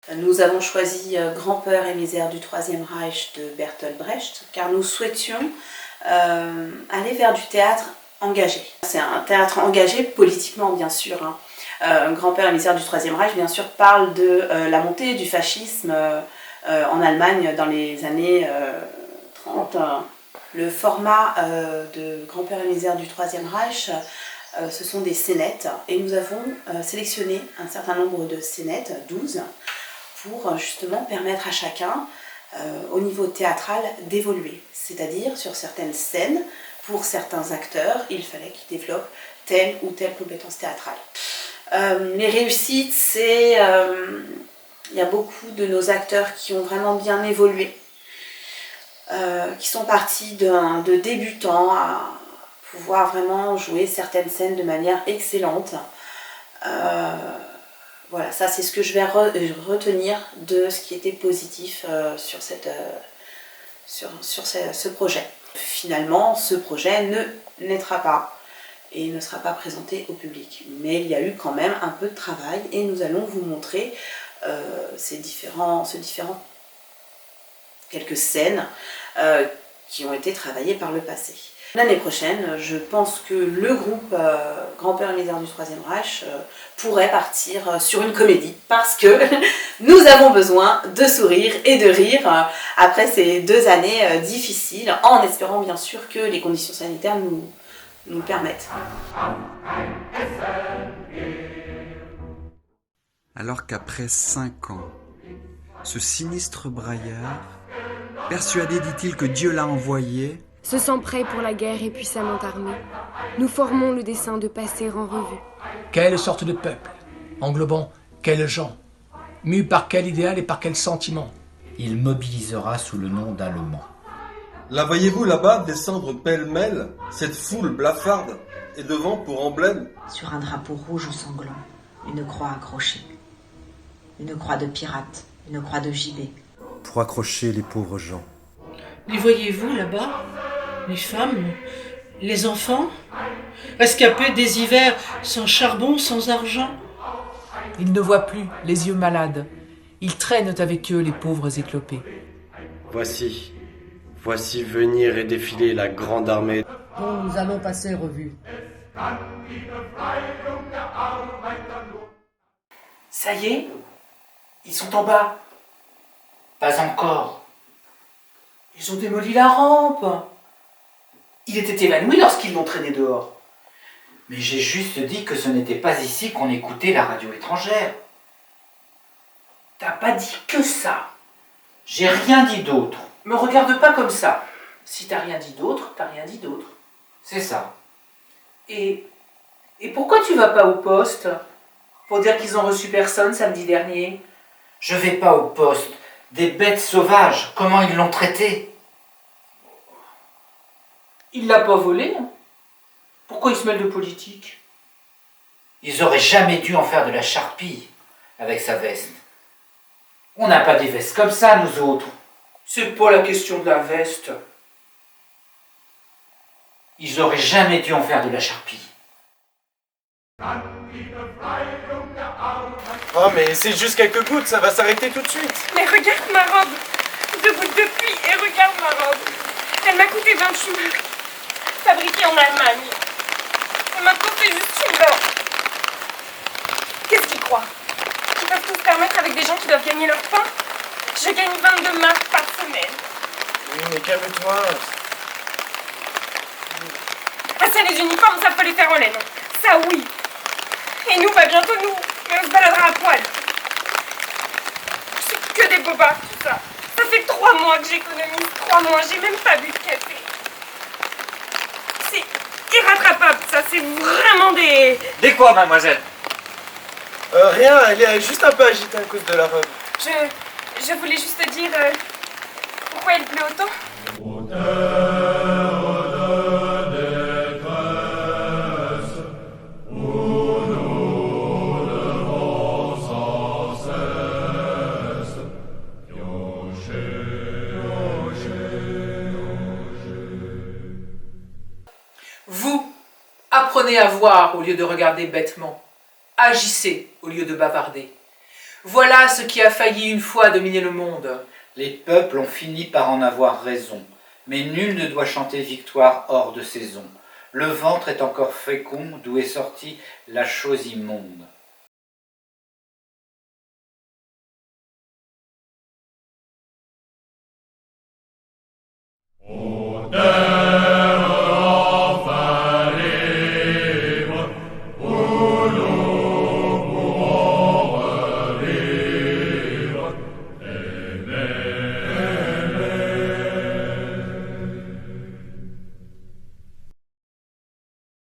Nous avons choisi Grand-peur et misère du Troisième Reich de Bertolt Brecht car nous souhaitions aller vers du théâtre engagé. C'est un théâtre engagé politiquement bien sûr. Grand-peur et misère du Troisième Reich bien sûr parle de la montée du fascisme en Allemagne dans les années 30. Le format de Grand-peur et misère du Troisième Reich, ce sont des scénettes et nous avons sélectionné un certain nombre de scénettes, 12, pour justement permettre à chacun, au niveau théâtral, d'évoluer. C'est-à-dire, sur certaines scènes, pour certains acteurs, il fallait qu'ils développent telle ou telle compétence théâtrale. Les réussites, c'est... il y a beaucoup de nos acteurs qui ont vraiment bien évolué, qui sont partis de débutants à pouvoir vraiment jouer certaines scènes de manière excellente. Voilà, ça c'est ce que je vais retenir de ce qui était positif sur ce projet. Finalement, ce projet ne naîtra pas et ne sera pas présenté au public. Mais il y a eu quand même un peu de travail et nous allons vous montrer quelques scènes qui ont été travaillées par le passé. L'année prochaine, je pense que le groupe Grand-peur et misère du Troisième Reich pourrait partir sur une comédie parce que nous avons besoin de sourire et de rire après ces 2 années difficiles, en espérant bien sûr que les conditions sanitaires nous le permettent. Alors qu'après 5 ans, ce sinistre braillard, persuadé, dit-il, que Dieu l'a envoyé, se sent prêt pour la guerre et puissamment armé. Nous formons le dessein de passer en revue. Quelle sorte de peuple, englobant quels gens, mus par quel idéal et par quel sentiment? Il mobilisera sous le nom d'Allemands. La voyez-vous là-bas descendre pêle-mêle, cette foule blafarde, et devant pour emblème, sur un drapeau rouge ou sanglant, une croix accrochée. Une croix de pirate, une croix de gibet. Pour accrocher les pauvres gens. Les voyez-vous là-bas? Les femmes, les enfants, rescapés des hivers, sans charbon, sans argent. Ils ne voient plus, les yeux malades. Ils traînent avec eux les pauvres éclopés. Voici venir et défiler la grande armée dont nous allons passer revue. Ça y est, ils sont en bas. Pas encore. Ils ont démoli la rampe. Il était évanoui lorsqu'ils l'ont traîné dehors. Mais j'ai juste dit que ce n'était pas ici qu'on écoutait la radio étrangère. T'as pas dit que ça. J'ai rien dit d'autre. Me regarde pas comme ça. Si t'as rien dit d'autre, t'as rien dit d'autre. C'est ça. Et pourquoi tu vas pas au poste? Pour dire qu'ils ont reçu personne samedi dernier? Je vais pas au poste. Des bêtes sauvages, comment ils l'ont traité? Il l'a pas volé. Pourquoi il se mêle de politique? Ils auraient jamais dû en faire de la charpie avec sa veste. On n'a pas des vestes comme ça, nous autres. C'est pas la question de la veste. Ils auraient jamais dû en faire de la charpie. Oh mais c'est juste quelques gouttes, ça va s'arrêter tout de suite. Mais regarde ma robe. 2 gouttes de pluie et regarde ma robe. Elle m'a coûté 28 marks. Fabriquée en Allemagne. Et maintenant c'est juste une heure. Qu'est-ce qu'ils croient? Ils peuvent tout se permettre avec des gens qui doivent gagner leur pain? Je gagne 22 marks par semaine. Oui mais calme-toi. Ah ça, les uniformes, ça peut les faire en laine. Ça oui. Et nous, va bientôt nous. Mais on se baladera à poil. C'est que des bobards, tout ça. Ça fait 3 mois que j'économise. 3 mois, j'ai même pas bu de café. C'est irrattrapable, ça. C'est vraiment des... Des quoi, mademoiselle? Rien, elle est juste un peu agitée à cause de la robe. Je voulais juste te dire... pourquoi il pleut autant? Vous, apprenez à voir au lieu de regarder bêtement. Agissez au lieu de bavarder. Voilà ce qui a failli une fois dominer le monde. Les peuples ont fini par en avoir raison, mais nul ne doit chanter victoire hors de saison. Le ventre est encore fécond, d'où est sortie la chose immonde. Oh.